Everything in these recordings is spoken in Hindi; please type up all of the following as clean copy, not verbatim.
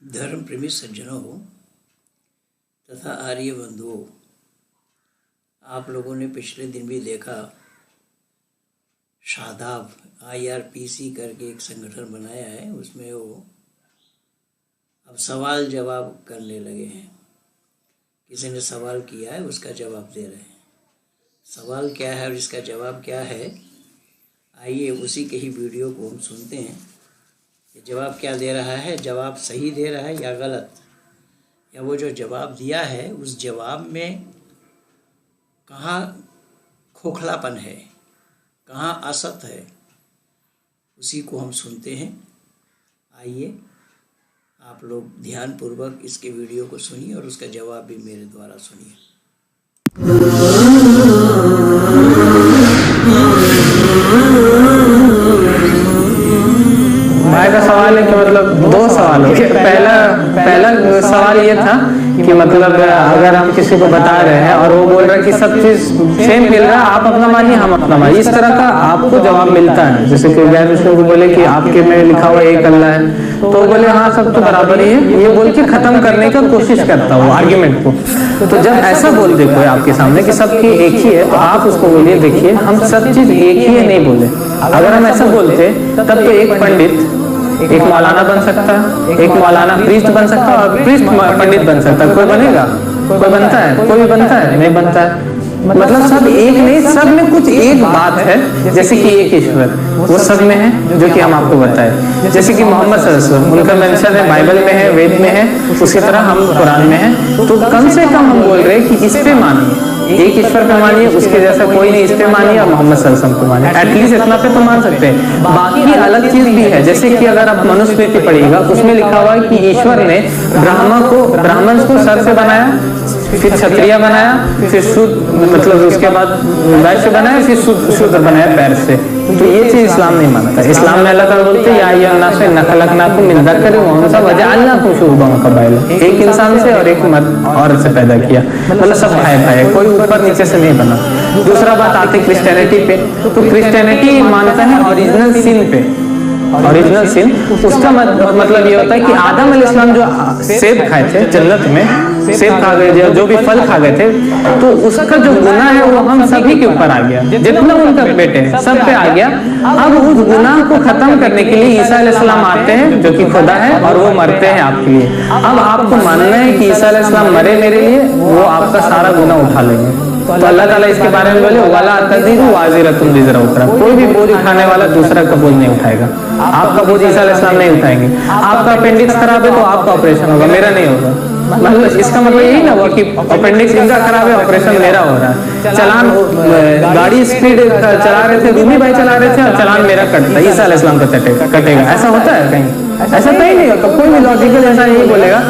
धर्म प्रेमी सज्जनों तथा आर्य बंधुओं, आप लोगों ने पिछले दिन भी देखा शादाब IRPC करके एक संगठन बनाया है। उसमें वो अब सवाल जवाब करने लगे हैं। किसी ने सवाल किया है, उसका जवाब दे रहे हैं। सवाल क्या है और इसका जवाब क्या है, आइए उसी के ही वीडियो को हम सुनते हैं। ये जवाब क्या दे रहा है, जवाब सही दे रहा है या गलत, या वो जो जवाब दिया है उस जवाब में कहाँ खोखलापन है, कहाँ असत है, उसी को हम सुनते हैं। आइए आप लोग ध्यानपूर्वक इसके वीडियो को सुनिए और उसका जवाब भी मेरे द्वारा सुनिए। भाई का सवाल है कि मतलब दो सवाल हो गए। पहला सवाल ये था कि मतलब अगर हम किसी को बता रहे हैं और वो बोल रहा है कि सब चीज सेम मिल रहा है, आप अपना मानिए हम अपना मानिए, इस तरह का आपको जवाब मिलता है। जैसे कि गैर मुस्लिम को बोले कि आपके में लिखा हुआ एक अल्लाह है, तो बोले हाँ सब तो बराबर ही है, ये बोल के खत्म करने का कोशिश करता हो आर्ग्यूमेंट को। तो जब ऐसा बोल दे कोई आपके सामने कि सबकी एक ही है, तो आप उसको बोलिए देखिए हम सब चीज एक ही है नहीं बोले। अगर हम ऐसा बोलते तब तो एक पंडित एक मौलाना बन सकता है, एक मौलाना प्रीस्ट बन सकता है और प्रीस्ट पंडित बन सकता है। कोई बनेगा? कोई बनता है? कोई भी बनता है? नहीं बनता है। मतलब सब एक नहीं, सब में कुछ एक बात है। जैसे कि एक ईश्वर वो सब में है, जो कि हम आपको बताए। जैसे कि मोहम्मद सल्लल्लाहु अलैहि वसल्लम उनका मेंशन है, बाइबल में है, वेद में है, उसी तरह हम कुरान में है। तो कम से कम हम बोल रहे हैं कि इस पे मानिए, एक ईश्वर पे मानिए, उसके जैसा कोई नहीं, इस पे मानिए और मोहम्मद सल्लल्लाहु अलैहि वसल्लम पे मानिए। एटलीस्ट इतना पे तो मान सकते हैं। बाकी अलग चीज भी है, जैसे कि अगर आप मनुस्मृति पढ़िएगा उसमें लिखा हुआ है कि ईश्वर ने ब्राह्मण को सर से बनाया, फिर क्षत्रिय बनाया, फिर शुद्ध मतलब उसके बाद वैश्य बनाया, फिर शूद्र बनाया पैर से। तो ये चीज इस्लाम नहीं मानता। इस्लाम में अल्लाह ताला बोलते हैं या अय्युहन्नास नखलकनाकुम मिन ज़करिन व उन्सा वजअलनाकुम शुऊबन व क़बाइल। एक इंसान से और एक मर्द औरत से पैदा किया, मतलब सब भाई भाई है, कोई ऊपर नीचे से नहीं बना। दूसरा बात आते क्रिश्चियनिटी पे, तो क्रिश्चियनिटी मानता है ओरिजिनल सिन पे। ओरिजिनल सिन उसका मतलब ये होता है कि आदम अलैहिस्सलाम जो सेब खाए थे जन्नत में, सेब खा गए, जो भी फल खा गए थे, तो उसका जो गुनाह है वो हम सभी के ऊपर आ गया, जितना उनका बेटे हैं सब पे आ गया। अब उस गुनाह को खत्म करने के लिए ईसा अलैहिस्सलाम आते हैं जो कि खुदा है और वो मरते हैं आपके लिए। अब आपको मानना है कि ईसा अलैहिस्सलाम मरे मेरे लिए, वो आपका सारा गुनाह उठा लेंगे। तो अल्लाह ताला इसके बारे में बोले वाला तज़ीरु वाज़िरतुन विज़रा उखरा, कोई भी बोझ उठाने वाला दूसरा का बोझ नहीं उठाएगा। आपका बोझ ईसा अलैहिस्सलाम नहीं उठाएंगे। आपका अपेंडिक्स खराब है तो आपका ऑपरेशन होगा, मेरा नहीं होगा। मतलब इसका मतलब यही ना हुआ कि अपेंडिक्स इनका खराब है, ऑपरेशन मेरा हो रहा है। चलान गाड़ी स्पीड चला रहे थे, रूमी भाई चला रहे थे और चलान मेरा कटता है, ईसा अलैहिस्सलाम का कटेगा। ऐसा होता है कहीं? ऐसा कहीं नहीं होता। कोई भी लॉजिकल ऐसा नहीं बोलेगा।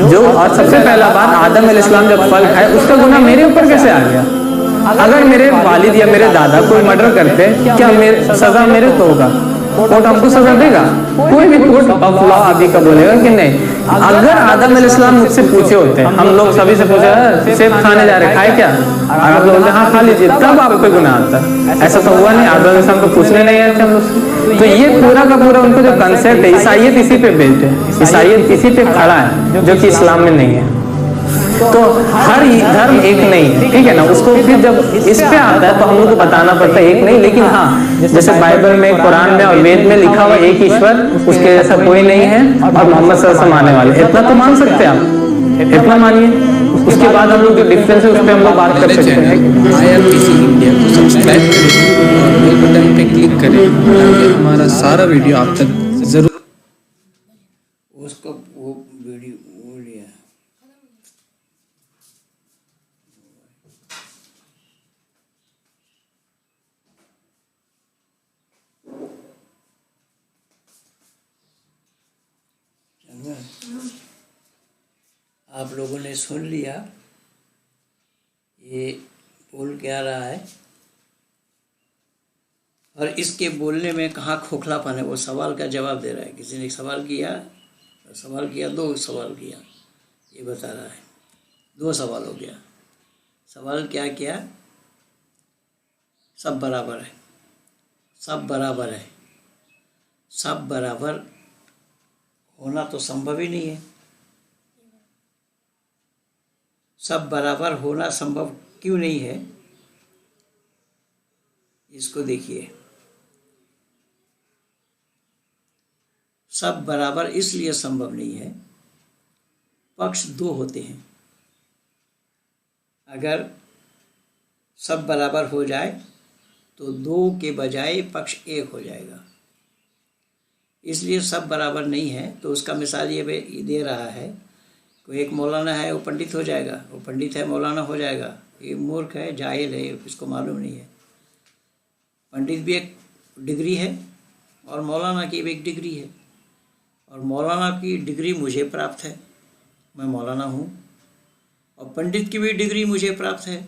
जो और सबसे पहला बात, आदम अलैहिस्सलाम जब फल खाए उसका गुनाह मेरे ऊपर कैसे आ गया? अगर मेरे वालिद या मेरे दादा कोई मर्डर करते, क्या सजा मेरे को होगा? कोर्ट हमको सजा देगा? कोई भी कोर्ट ऑफ लॉ आदि का बोलेगा कि नहीं। अगर आदम अलैहिस्सलाम मुझसे पूछे होते, हम लोग सभी से पूछे सेब खाने जा रहे, खाए क्या? और आप लोग हाँ खा लीजिए, तब आप पे गुनाह आता। ऐसा तो हुआ नहीं, आदम अलैहिस्सलाम तो पूछने नहीं आए थे हम लोग। तो ये पूरा का पूरा उनको जो कंसेप्ट है, ईसाईयत इसी पे बेस्ड है, ईसाईयत इसी पे खड़ा है, जो कि इस्लाम में नहीं है। तो हर धर्म एक नहीं है, ठीक है ना। उसको फिर जब इस पे आता है तो हम लोग को बताना पड़ता है एक नहीं, लेकिन हाँ जैसे बाइबल में, कुरान में और वेद में लिखा हुआ एक ईश्वर, उसके जैसा कोई नहीं है और मोहम्मद सल्लल्लाहु अलैहि वसल्लम आने वाले, इतना तो मान सकते हैं आप, इतना मानिए। उसके बाद हम लोग जो डिफरेंस है उस पर हम लोग बात कर सकते हैं। IRPC इंडिया को सब्सक्राइब करें और बेल बटन पे क्लिक करें ताकि हमारा सारा वीडियो आप तक जरूर। उसको वो वीडियो वो लिया आप लोगों ने सुन लिया ये बोल क्या रहा है और इसके बोलने में कहाँ खोखलापन है। वो सवाल का जवाब दे रहा है। किसी ने सवाल किया, दो सवाल किया, ये बता रहा है दो सवाल हो गया। सवाल क्या किया? सब बराबर है, सब बराबर है। सब बराबर होना तो संभव ही नहीं है। सब बराबर होना संभव क्यों नहीं है, इसको देखिए। सब बराबर इसलिए संभव नहीं है, पक्ष दो होते हैं। अगर सब बराबर हो जाए तो दो के बजाय पक्ष एक हो जाएगा, इसलिए सब बराबर नहीं है। तो उसका मिसाल ये दे रहा है, कोई एक मौलाना है वो पंडित हो जाएगा, वो पंडित है मौलाना हो जाएगा। ये मूर्ख है, जाहिल है, इसको मालूम नहीं है। पंडित भी एक डिग्री है और मौलाना की भी एक डिग्री है, और मौलाना की डिग्री मुझे प्राप्त है, मैं मौलाना हूँ, और पंडित की भी डिग्री मुझे प्राप्त है,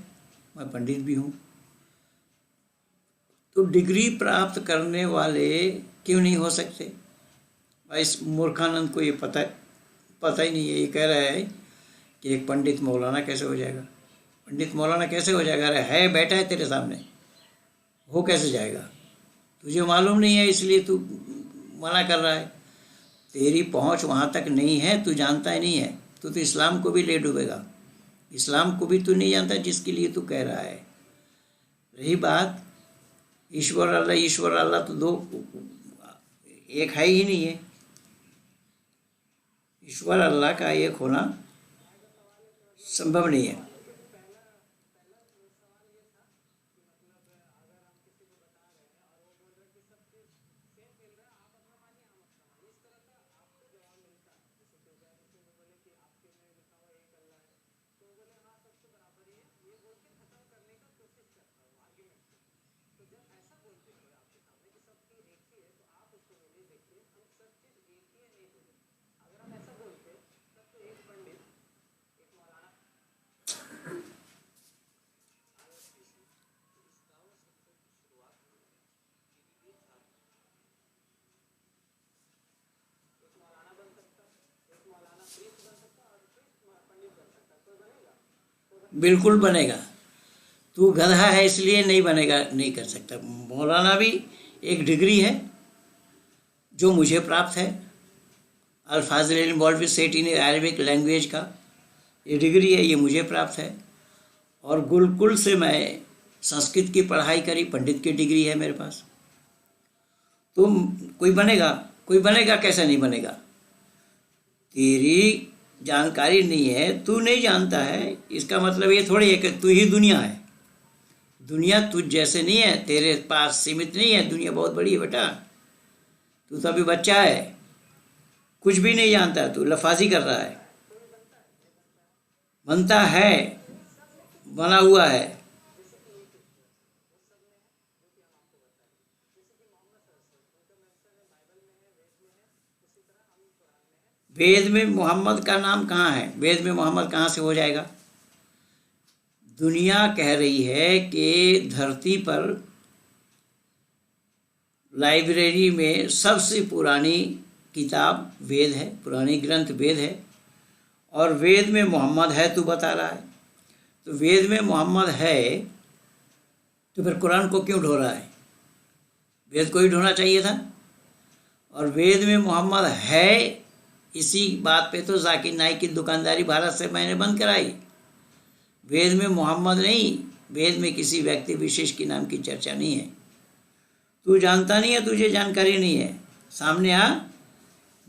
मैं पंडित भी हूँ। तो डिग्री प्राप्त करने वाले क्यों नहीं हो सकते? इस मूर्खानंद को ये पता ही नहीं है। ये कह रहा है कि एक पंडित मौलाना कैसे हो जाएगा, पंडित मौलाना कैसे हो जाएगा? अरे है, बैठा है तेरे सामने, हो कैसे जाएगा? तुझे मालूम नहीं है इसलिए तू मना कर रहा है। तेरी पहुंच वहाँ तक नहीं है, तू जानता ही नहीं है। तू तो इस्लाम को भी ले डूबेगा, इस्लाम को भी तू नहीं जानता जिसके लिए तू कह रहा है। रही बात ईश्वर अल्लाह तो दो, एक है ही नहीं है। ईश्वर अल्लाह का एक होना संभव नहीं है। बिल्कुल बनेगा। तू गधा है इसलिए नहीं बनेगा, नहीं कर सकता। मौलाना भी एक डिग्री है जो मुझे प्राप्त है, अल्फाज़िल इल्म word with set in Arabic language का ये डिग्री है, ये मुझे प्राप्त है। और गुरुकुल से मैं संस्कृत की पढ़ाई करी, पंडित की डिग्री है मेरे पास। तो कोई बनेगा कैसे नहीं बनेगा? तेरी जानकारी नहीं है, तू नहीं जानता है, इसका मतलब ये थोड़ी है कि तू ही दुनिया है। दुनिया तुझ जैसे नहीं है, तेरे पास सीमित नहीं है। दुनिया बहुत बड़ी है बेटा, तू तो अभी बच्चा है, कुछ भी नहीं जानता, तू लफाजी कर रहा है। बनता है, बना हुआ है। वेद में मोहम्मद का नाम कहाँ है? वेद में मोहम्मद कहाँ से हो जाएगा? दुनिया कह रही है कि धरती पर लाइब्रेरी में सबसे पुरानी किताब वेद है, पुरानी ग्रंथ वेद है, और वेद में मोहम्मद है, तू बता रहा है। तो वेद में मोहम्मद है तो फिर कुरान को क्यों ढो रहा है? वेद को ही ढोना चाहिए था। और वेद में मोहम्मद है, इसी बात पे तो जाकिर नाइक की दुकानदारी भारत से मैंने बंद कराई। वेद में मोहम्मद नहीं, वेद में किसी व्यक्ति विशेष के नाम की चर्चा नहीं है। तू जानता नहीं है, तुझे जानकारी नहीं है। सामने आ,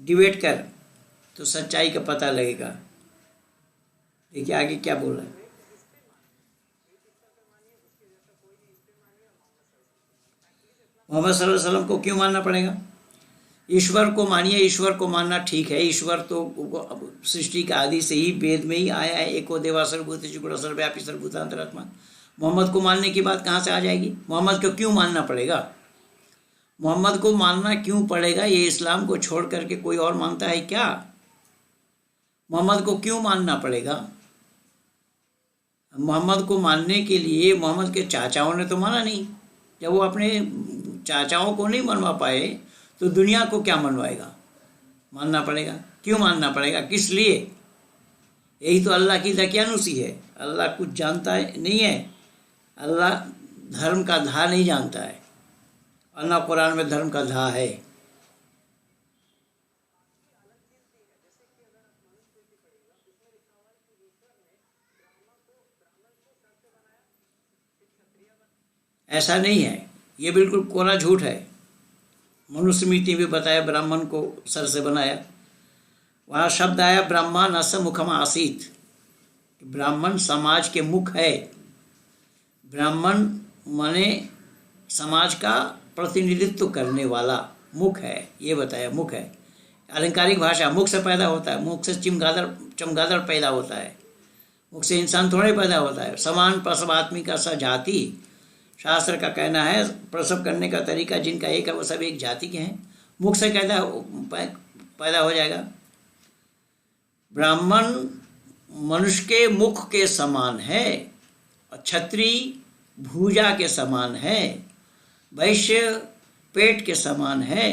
डिबेट कर, तो सच्चाई का पता लगेगा। देखिए आगे क्या बोल रहा है। मोहम्मद सल्लल्लाहु अलैहि वसल्लम को क्यों मानना पड़ेगा? ईश्वर को मानिए, ईश्वर को मानना ठीक है। ईश्वर तो सृष्टि का आदि से ही वेद में ही आया है, एको देवा सर्वभूत गुण सर्वव्यापी सर्वभूतांतरात्मा। मोहम्मद को मानने की बात कहाँ से आ जाएगी? मोहम्मद को क्यों मानना पड़ेगा? मोहम्मद को मानना क्यों पड़ेगा? ये इस्लाम को छोड़ करके कोई और मानता है क्या? मोहम्मद को क्यों मानना पड़ेगा? मोहम्मद को मानने के लिए मोहम्मद के चाचाओं ने तो माना नहीं। जब वो अपने चाचाओं को नहीं मनवा पाए तो दुनिया को क्या मनवाएगा? मानना पड़ेगा। क्यों मानना पड़ेगा? किस लिए? यही तो अल्लाह की दकियानुसी है। अल्लाह कुछ जानता है नहीं है, अल्लाह धर्म का धा नहीं जानता है, और ना कुरान में धर्म का धा है। ऐसा नहीं है, ये बिल्कुल कोरा झूठ है। मनुस्मृति में बताया ब्राह्मण को सर से बनाया, वहाँ शब्द आया ब्राह्मणस्य मुखम आसीत, ब्राह्मण समाज के मुख है। ब्राह्मण माने समाज का प्रतिनिधित्व करने वाला मुख है, ये बताया मुख है। अलंकारिक भाषा, मुख से पैदा होता है, मुख से चमगादड़ पैदा होता है, मुख से इंसान थोड़े पैदा होता है। समान प्रसवात्मिका स जाति, शास्त्र का कहना है प्रसव करने का तरीका जिनका एक है वो सब एक जाति के हैं। मुख से पैदा हो जाएगा। ब्राह्मण मनुष्य के मुख के समान है, और क्षत्रिय भुजा के समान है, वैश्य पेट के समान है,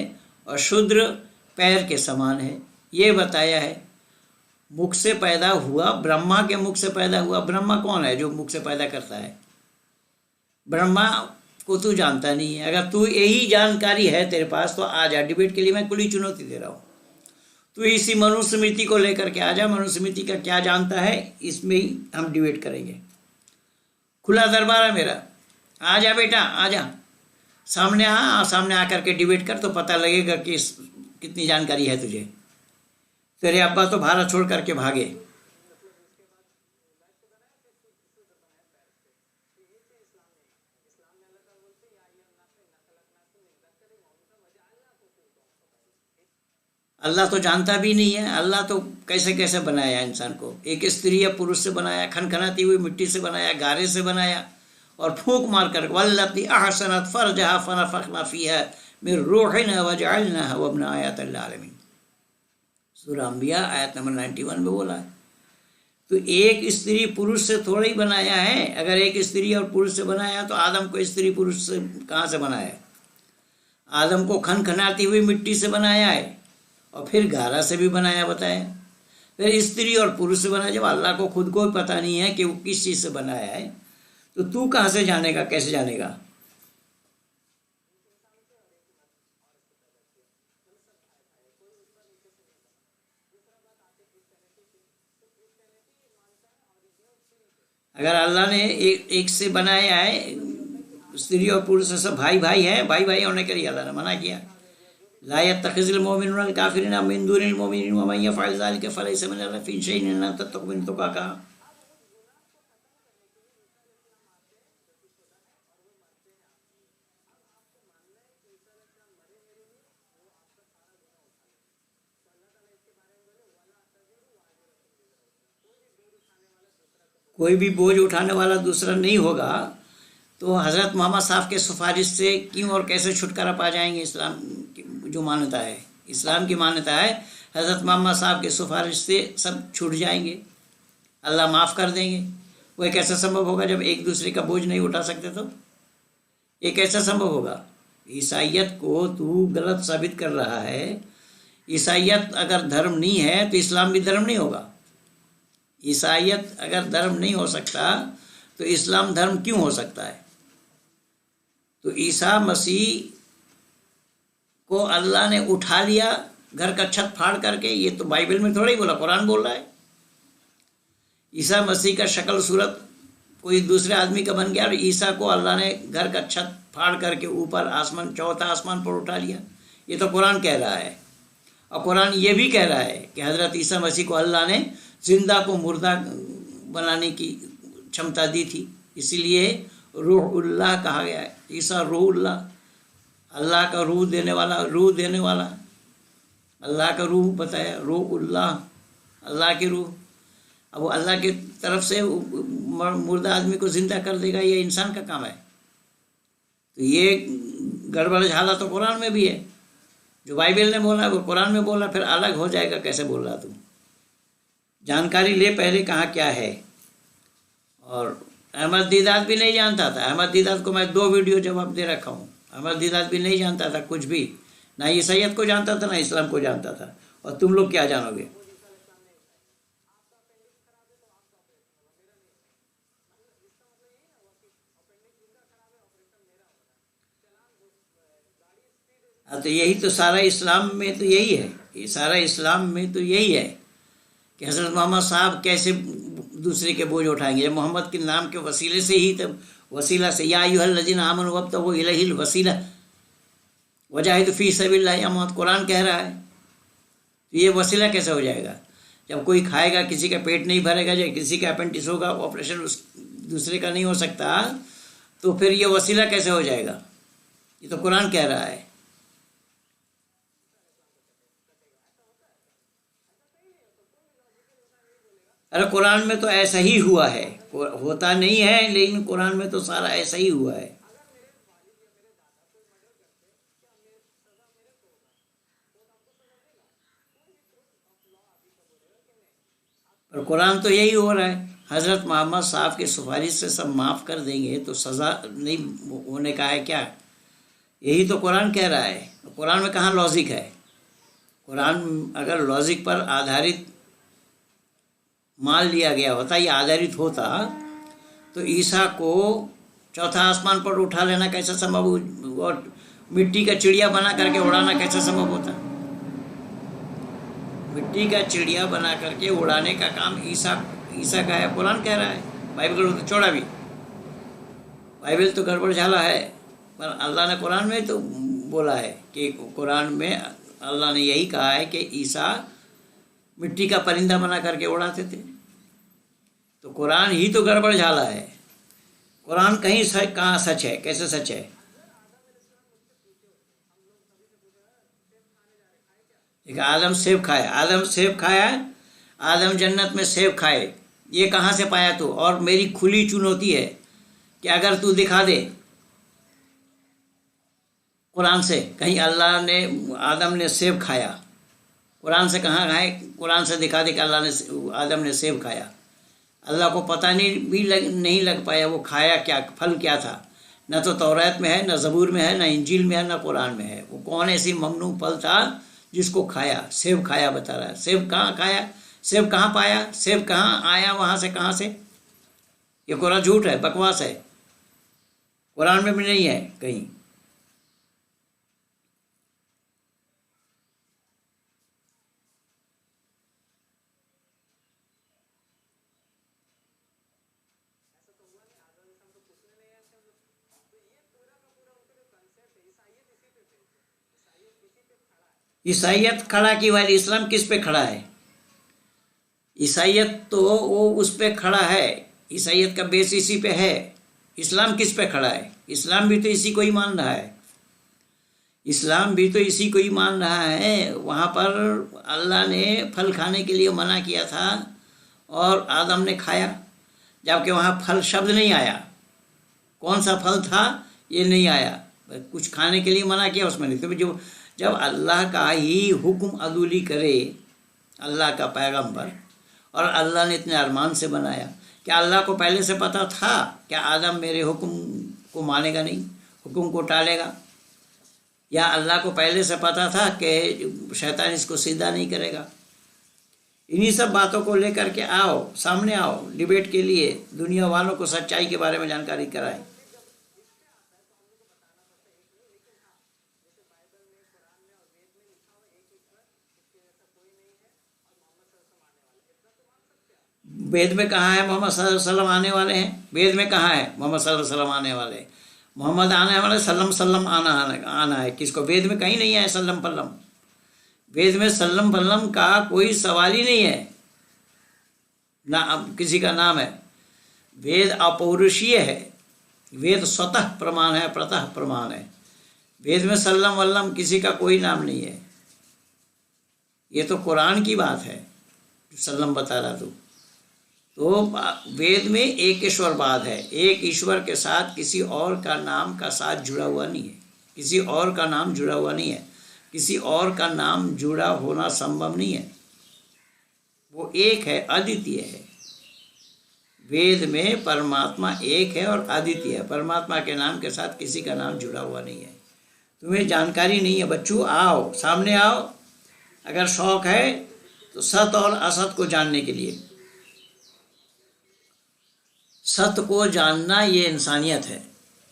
और शूद्र पैर के समान है। ये बताया है। मुख से पैदा हुआ, ब्रह्मा के मुख से पैदा हुआ। ब्रह्मा कौन है जो मुख से पैदा करता है? ब्रह्मा को तू जानता नहीं है। अगर तू यही जानकारी है तेरे पास तो आ जा डिबेट के लिए, मैं खुली चुनौती दे रहा हूँ। तू इसी मनुस्मृति को लेकर के आ जा, मनुस्मृति का क्या जानता है इसमें ही हम डिबेट करेंगे। खुला दरबार है मेरा, आ जा बेटा, आ जा सामने आ, सामने आकर के डिबेट कर तो पता लगेगा कि कितनी जानकारी है तुझे। तेरे अब्बा तो भारत छोड़ करके भागे। अल्लाह तो जानता भी नहीं है। अल्लाह तो कैसे कैसे बनाया इंसान को, एक स्त्री या पुरुष से बनाया, खनखनाती हुई मिट्टी से बनाया, गारे से बनाया, और फूंक मार कर वल्लती अहसनत फरजहा फनफखना फीहा मिन रूहिना वजअलनाहा वब्ना आयातल लिल आलमीन। सूरह अंबिया आयत नंबर 91 में बोला है। तो एक स्त्री पुरुष से थोड़ा ही बनाया है। अगर एक स्त्री और पुरुष से बनाया तो आदम को स्त्री पुरुष से कहाँ से बनाया है? आदम को खनखनाती हुई मिट्टी से बनाया है, और फिर गारा से भी बनाया बताया, फिर स्त्री और पुरुष से बनाया। जब अल्लाह को खुद को पता नहीं है कि वो किस चीज़ से बनाया है तो तू कहाँ से जानेगा, कैसे जानेगा? अगर अल्लाह ने एक से बनाया है, स्त्री और पुरुष से सब भाई भाई है, भाई भाई होने के लिए अल्लाह ने मना किया। ला यत्तखिज़ुल मुमिनूनल काफिरीना मिन दूनिल मुमिनीन व मन यफ़अल ज़ालिका फ़लैसा मिनल्लाहि फ़ी शैइन इल्ला अन तत्तक़ू मिनहुम तुक़ाता। कोई भी बोझ उठाने वाला दूसरा नहीं होगा तो हज़रत मोहम्मद साहब के सिफारिश से क्यों और कैसे छुटकारा पा जाएंगे? इस्लाम की जो मान्यता है, इस्लाम की मान्यता है हज़रत मोहम्मद साहब के सिफारिश से सब छूट जाएंगे, अल्लाह माफ़ कर देंगे। वो कैसे संभव होगा जब एक दूसरे का बोझ नहीं उठा सकते? तो ये कैसे संभव होगा? ईसाइयत को तू गलत साबित कर रहा है। ईसाइयत अगर धर्म नहीं है तो इस्लाम भी धर्म नहीं होगा। ईसाइयत अगर धर्म नहीं हो सकता तो इस्लाम धर्म क्यों हो सकता है? तो ईसा मसीह को अल्लाह ने उठा लिया घर का छत फाड़ करके, ये तो बाइबल में थोड़ा ही बोला, कुरान बोल रहा है। ईसा मसीह का शक्ल सूरत कोई दूसरे आदमी का बन गया और ईसा को अल्लाह ने घर का छत फाड़ करके ऊपर आसमान, चौथा आसमान पर उठा लिया, ये तो कुरान कह रहा है। और कुरान ये भी कह रहा है कि हज़रत ईसा मसीह को अल्लाह ने जिंदा को मुर्दा बनाने की क्षमता दी थी, इसीलिए रूहुल्लाह कहा गया है। ईसा रूहुल्लाह, अल्लाह का रूह देने वाला, रूह देने वाला, अल्लाह का रूह बताया, रूहुल्लाह, अल्लाह की रूह। अब वो अल्लाह की तरफ से मुर्दा आदमी को जिंदा कर देगा, ये इंसान का काम है। तो ये गड़बड़ झाला तो कुरान में भी है। जो बाइबल ने बोला वो कुरान में बोला, फिर अलग हो जाएगा कैसे बोल रहा तू? जानकारी ले पहले कहाँ क्या है। और अहमद दीदात भी नहीं जानता था। अहमद दीदात को मैं 2 वीडियो जवाब दे रखा हूँ। अहमद दीदात भी नहीं जानता था कुछ भी, ना ईसाइयत को जानता था ना इस्लाम को जानता था। और तुम लोग क्या जानोगे? हाँ, तो यही तो सारा इस्लाम में तो यही है, ये सारा इस्लाम में तो यही है कि हज़रत मोहम्मद साहब कैसे दूसरे के बोझ उठाएंगे। जब मोहम्मद के नाम के वसीले से ही तब वसीला से, या अय्युहल्लज़ीना आमनू वब्तगू इलैहिल वसीला वजाहिदू फी सबिलिल्लाह, या कुरान कह रहा है। तो ये वसीला कैसे हो जाएगा? जब कोई खाएगा, किसी का पेट नहीं भरेगा, या किसी का अपेंडिक्स होगा, ऑपरेशन उस दूसरे का नहीं हो सकता, तो फिर ये वसीला कैसे हो जाएगा? ये तो कुरान कह रहा है। अरे कुरान में तो ऐसा ही हुआ है, होता नहीं है, लेकिन कुरान में तो सारा ऐसा ही हुआ है। और कुरान तो यही हो रहा है। हज़रत मोहम्मद साहब की सिफारिश से सब माफ़ कर देंगे तो सज़ा नहीं होने का है क्या? यही तो कुरान कह रहा है। कुरान में कहाँ लॉजिक है? कुरान अगर लॉजिक पर आधारित मान लिया गया होता या आधारित होता तो ईसा को चौथा आसमान पर उठा लेना कैसा संभव, और मिट्टी का चिड़िया बना करके उड़ाना कैसा संभव होता? मिट्टी का चिड़िया बना करके उड़ाने का काम ईसा का है, कुरान कह रहा है। बाइबल तो छोड़ा भी, बाइबल तो गड़बड़ झाला है, पर अल्लाह ने कुरान में तो बोला है कि कुरान में अल्लाह ने यही कहा है कि ईसा मिट्टी का परिंदा बना करके उड़ाते थे। तो कुरान ही तो गड़बड़ झाला है। कुरान कहीं कहाँ सच है? कैसे सच है? एक आदम सेब खाया, आदम सेब खाया, आदम जन्नत में सेब खाए, ये कहाँ से पाया तू? और मेरी खुली चुनौती है कि अगर तू दिखा दे कुरान से कहीं अल्लाह ने आदम ने सेब खाया, कुरान से कहाँ खाए? कुरान से दिखा दे कि अल्लाह ने आदम ने सेब खाया। अल्लाह को पता नहीं लग पाया वो खाया क्या, फल क्या था। न तो तौरात में है, न ज़बूर में है, न इंजील में है, न कुरान में है। वो कौन ऐसी ममनू फल था जिसको खाया? सेब खाया बता रहा है। सेब कहाँ खाया? सेब कहाँ पाया? सेब कहाँ आया? वहाँ से कहाँ से? ये कुरान झूठ है, बकवास है, कुरान में भी नहीं है कहीं। ईसाइयत खड़ा की वाली, इस्लाम किस पे खड़ा है? ईसाइयत तो वो उस पे खड़ा है, ईसाइयत का बेस इसी पे है। इस्लाम किस पे खड़ा है? इस्लाम भी तो इसी को ही मान रहा है। इस्लाम भी तो इसी को ही मान रहा है। वहाँ पर अल्लाह ने फल खाने के लिए मना किया था और आदम ने खाया, जबकि वहाँ फल शब्द नहीं आया। कौन सा फल था ये नहीं आया, कुछ खाने के लिए मना किया उसमें नहीं। तो जब अल्लाह का ही हुक्म अदूली करे अल्लाह का पैगंबर, और अल्लाह ने इतने अरमान से बनाया, क्या अल्लाह को पहले से पता था क्या आदम मेरे हुक्म को मानेगा नहीं, हुक्म को टालेगा? या अल्लाह को पहले से पता था कि शैतान इसको सीधा नहीं करेगा? इन्हीं सब बातों को लेकर के आओ, सामने आओ, डिबेट के लिए दुनिया वालों को सच्चाई के बारे में जानकारी कराएं। वेद में कहाँ है मोहम्मद सल्लल्लाहु अलैहि वसल्लम आने वाले हैं? वेद में कहाँ है मोहम्मद सल्लल्लाहु अलैहि वसल्लम आने वाले? मोहम्मद आने वाले, सल्लम आना है। किसको? वेद में कहीं नहीं है सल्लम पल्लम। वेद में सल्लम पल्लम का कोई सवाल ही नहीं है, ना अब किसी का नाम है। वेद अपौरुषीय है, वेद स्वतः प्रमाण है, प्रतः प्रमाण है। वेद में सल्लम वल्लम किसी का कोई नाम नहीं है। ये तो कुरान की बात है जो सल्लम बता रहा तू। तो वेद में एक ईश्वरवाद है, एक ईश्वर के साथ किसी और का नाम का साथ जुड़ा हुआ नहीं है, किसी और का नाम जुड़ा हुआ नहीं है, किसी और का नाम जुड़ा होना संभव नहीं है। वो एक है, अद्वितीय है। वेद में परमात्मा एक है और अद्वितीय है। परमात्मा के नाम के साथ किसी का नाम जुड़ा हुआ नहीं है। तुम्हें जानकारी नहीं है बच्चों, आओ सामने आओ, अगर शौक है तो सत और असत को जानने के लिए। सत्य को जानना ये इंसानियत है,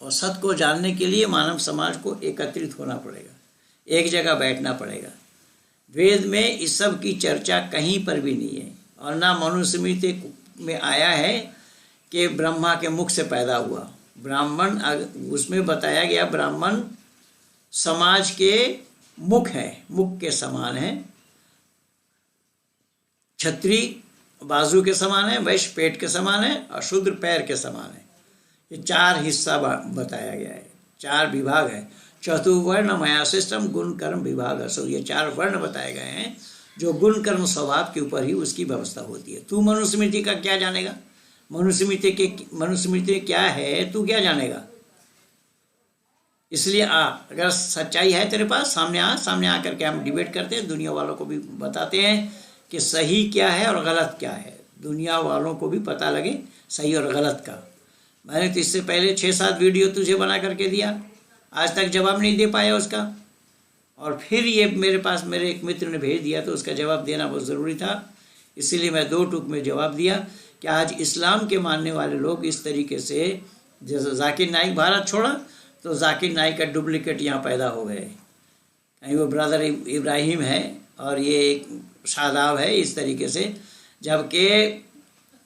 और सत्य को जानने के लिए मानव समाज को एकत्रित होना पड़ेगा, एक जगह बैठना पड़ेगा। वेद में इस सब की चर्चा कहीं पर भी नहीं है, और ना मनुस्मृति में आया है कि ब्रह्मा के मुख से पैदा हुआ। ब्राह्मण, उसमें बताया गया ब्राह्मण समाज के मुख है, मुख के समान है, क्षत्रिय बाजू के समान है, वैश्य पेट के समान है और शूद्र पैर के समान है। ये 4 हिस्सा बताया गया है, 4 विभाग है। चतुर्वर्ण मया सिस्टम गुण कर्म विभाग असो, ये 4 वर्ण बताए गए हैं जो गुण कर्म स्वभाव के ऊपर ही उसकी व्यवस्था होती है। तू मनुस्मृति का क्या जानेगा? मनुस्मृति क्या है तू क्या जानेगा? इसलिए अगर सच्चाई है तेरे पास, सामने आ करके हम डिबेट करते हैं, दुनिया वालों को भी बताते हैं कि सही क्या है और गलत क्या है, दुनिया वालों को भी पता लगे सही और गलत का। मैंने तो इससे पहले 6-7 वीडियो तुझे बना करके दिया, आज तक जवाब नहीं दे पाया उसका, और फिर ये मेरे पास मेरे एक मित्र ने भेज दिया तो उसका जवाब देना बहुत ज़रूरी था, इसीलिए मैं 2 टूक में जवाब दिया कि आज इस्लाम के मानने वाले लोग इस तरीके से, जैसे जाकिर नाइक भारत छोड़ा तो जाकिर नाइक का डुप्लीकेट यहाँ पैदा हो गए, कहीं वो ब्रदर इब्राहिम है और ये एक शादाब है, इस तरीके से, जबकि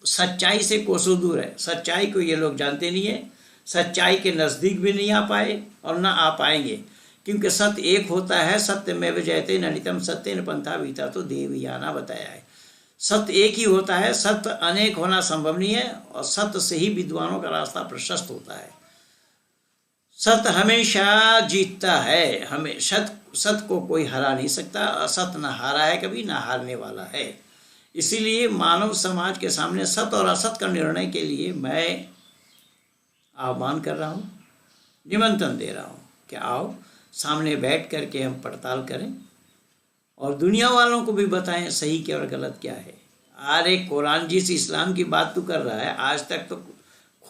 सच्चाई से कोसों दूर है। सच्चाई को ये लोग जानते नहीं है, सच्चाई के नज़दीक भी नहीं आ पाए और ना आ पाएंगे, क्योंकि सत्य एक होता है, सत्य में विजयते ननितम सत्य न पंथा बीता तो देवयाना बताया है। सत्य एक ही होता है, सत्य अनेक होना संभव नहीं है, और सत्य से ही विद्वानों का रास्ता प्रशस्त होता है। सत्य हमेशा जीतता है, हमें सत्य को कोई हरा नहीं सकता, असत्य ना हारा है कभी, ना हारने वाला है। इसीलिए मानव समाज के सामने सत्य और असत्य का निर्णय के लिए मैं आह्वान कर रहा हूँ, निमंत्रण दे रहा हूँ कि आओ सामने बैठ करके हम पड़ताल करें और दुनिया वालों को भी बताएं सही क्या और गलत क्या है। अरे कुरान जिस इस्लाम की बात तू कर रहा है, आज तक तो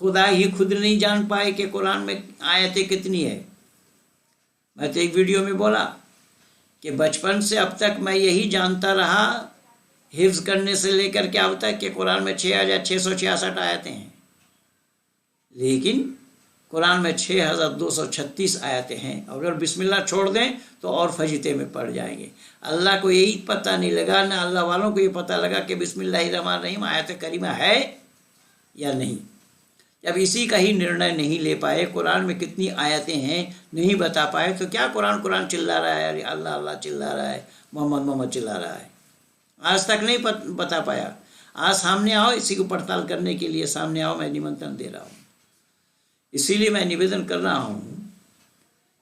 खुदा ही खुद नहीं जान पाए कि कुरान में आयतें कितनी है। मैं तो एक वीडियो में बोला कि बचपन से अब तक मैं यही जानता रहा, हिफ्ज करने से लेकर के अब तक कि कुरान में 6666 आयतें हैं, लेकिन कुरान में 6236 आयतें हैं, और अगर बिस्मिल्लाह छोड़ दें तो और फजीते में पड़ जाएंगे। अल्लाह को यही पता नहीं लगा, ना अल्लाह वालों को ये पता लगा कि बिस्मिल्लाहिर्रहमानिर्रहीम आयत करीमा है या नहीं। जब इसी का ही निर्णय नहीं ले पाए, कुरान में कितनी आयतें हैं नहीं बता पाए, तो क्या कुरान चिल्ला रहा है, अरे अल्लाह अल्लाह चिल्ला रहा है, मोहम्मद चिल्ला रहा है, आज तक नहीं बता पाया। आज सामने आओ, इसी को पड़ताल करने के लिए सामने आओ, मैं निमंत्रण दे रहा हूँ। इसीलिए मैं निवेदन कर रहा हूँ,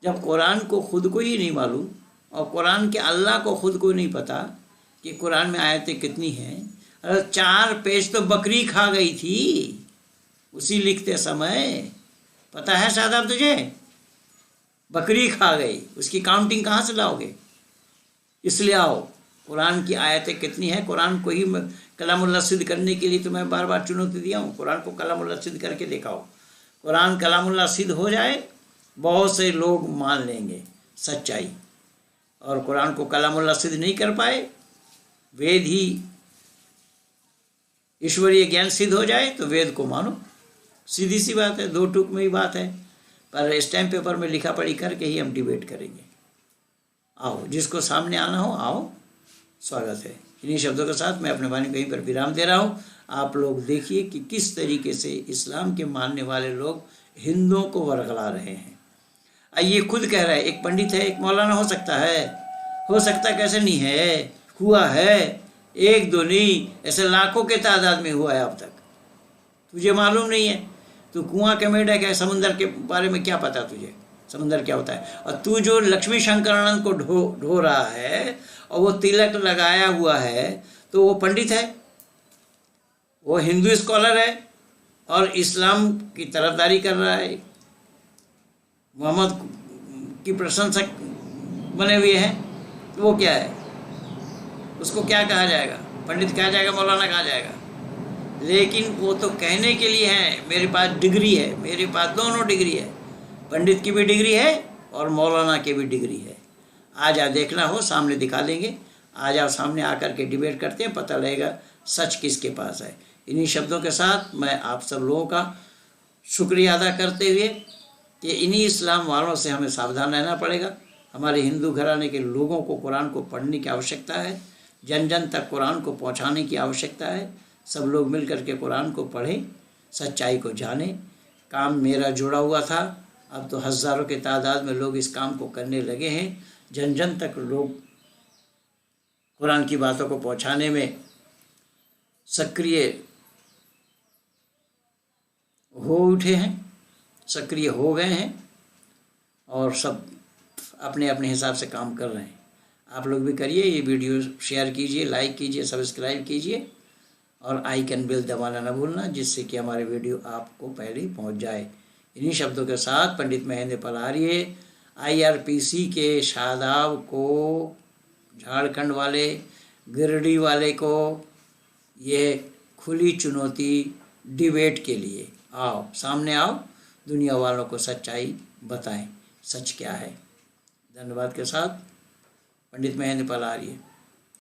जब कुरान को खुद को ही नहीं मालूम और कुरान के अल्लाह को खुद को नहीं पता कि कुरान में आयतें कितनी हैं, अरे 4 पेज तो बकरी खा गई थी उसी लिखते समय, पता है शादाब तुझे? बकरी खा गई, उसकी काउंटिंग कहाँ से लाओगे? इसलिए आओ, कुरान की आयतें कितनी हैं, कुरान को ही कलामुल्लाह सिद्ध करने के लिए तो मैं बार बार चुनौती दिया हूँ। कुरान को कलामुल्लाह सिद्ध करके दिखाओ, कुरान कलामुल्लाह सिद्ध हो जाए, बहुत से लोग मान लेंगे सच्चाई, और कुरान को कलामुल्लाह सिद्ध नहीं कर पाए, वेद ही ईश्वरीय ज्ञान सिद्ध हो जाए तो वेद को मानो, सीधी सी बात है, 2 टूक में ही बात है। पर स्टैम्प पेपर में लिखा पढ़ी करके ही हम डिबेट करेंगे। आओ, जिसको सामने आना हो आओ, स्वागत है। इन्हीं शब्दों के साथ मैं अपने वाणी कहीं पर विराम दे रहा हूँ। आप लोग देखिए कि किस तरीके से इस्लाम के मानने वाले लोग हिंदुओं को वरगला रहे हैं। ये खुद कह रहा है, एक पंडित है, एक मौलाना हो सकता है, हो सकता कैसे नहीं है, हुआ है, 1-2 नहीं, ऐसे लाखों के तादाद में हुआ है अब तक। तुझे मालूम नहीं है, तू कुआं के मेढक है, समुंदर के बारे में क्या पता तुझे, समुंदर क्या होता है? और तू जो लक्ष्मी शंकरानंद को ढो रहा है और वो तिलक लगाया हुआ है, तो वो पंडित है, वो हिंदू स्कॉलर है और इस्लाम की तरफदारी कर रहा है, मोहम्मद की प्रशंसक बने हुए हैं, तो वो क्या है? उसको क्या कहा जाएगा? पंडित कहा जाएगा, मौलाना कहा जाएगा? लेकिन वो तो कहने के लिए है, मेरे पास डिग्री है, मेरे पास दोनों डिग्री है, पंडित की भी डिग्री है और मौलाना की भी डिग्री है। आ जाओ, देखना हो सामने दिखा देंगे, आ जाओ सामने आकर के डिबेट करते हैं, पता लगेगा सच किसके पास है। इन्हीं शब्दों के साथ मैं आप सब लोगों का शुक्रिया अदा करते हुए कि इन्हीं इस्लाम वालों से हमें सावधान रहना पड़ेगा। हमारे हिंदू घराने के लोगों को कुरान को पढ़ने की आवश्यकता है, जन जन तक कुरान को पहुंचाने की आवश्यकता है। सब लोग मिल कर के कुरान को पढ़ें, सच्चाई को जानें, काम मेरा जुड़ा हुआ था। अब तो हज़ारों के तादाद में लोग इस काम को करने लगे हैं। जन जन तक लोग कुरान की बातों को पहुंचाने में सक्रिय हो उठे हैं, सक्रिय हो गए हैं और सब अपने अपने हिसाब से काम कर रहे हैं। आप लोग भी करिए, ये वीडियो शेयर कीजिए, लाइक कीजिए, सब्सक्राइब कीजिए और आइकन बेल दबाना न भूलना, जिससे कि हमारे वीडियो आपको पहले ही पहुंच जाए। इन्हीं शब्दों के साथ पंडित महेंद्र पलारिए IRPC के शादाब को, झारखंड वाले, गिरिडीह वाले को ये खुली चुनौती डिबेट के लिए, आओ सामने आओ, दुनिया वालों को सच्चाई बताएं, सच क्या है। धन्यवाद के साथ पंडित महेंद्र पलारिए।